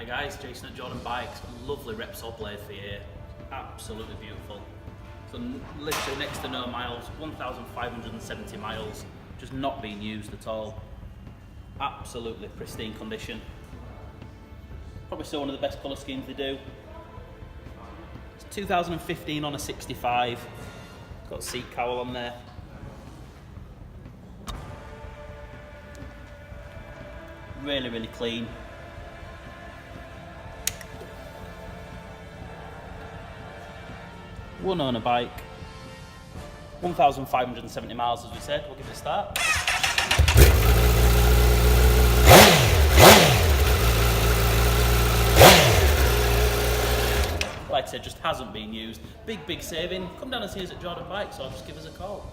Hi guys, Jason at Jordan Bikes. Lovely Repsol blade for you here. Absolutely beautiful. So literally next to no miles, 1,570 miles, just not being used at all. Absolutely pristine condition. Probably still one of the best colour schemes they do. It's 2015 on a 65. It's got a seat cowl on there. Really, really clean. One owner bike, 1,570 miles as we said. We'll give it a start. Like I said, just hasn't been used. Big saving. Come down and see us at Jordan Bikes or just give us a call.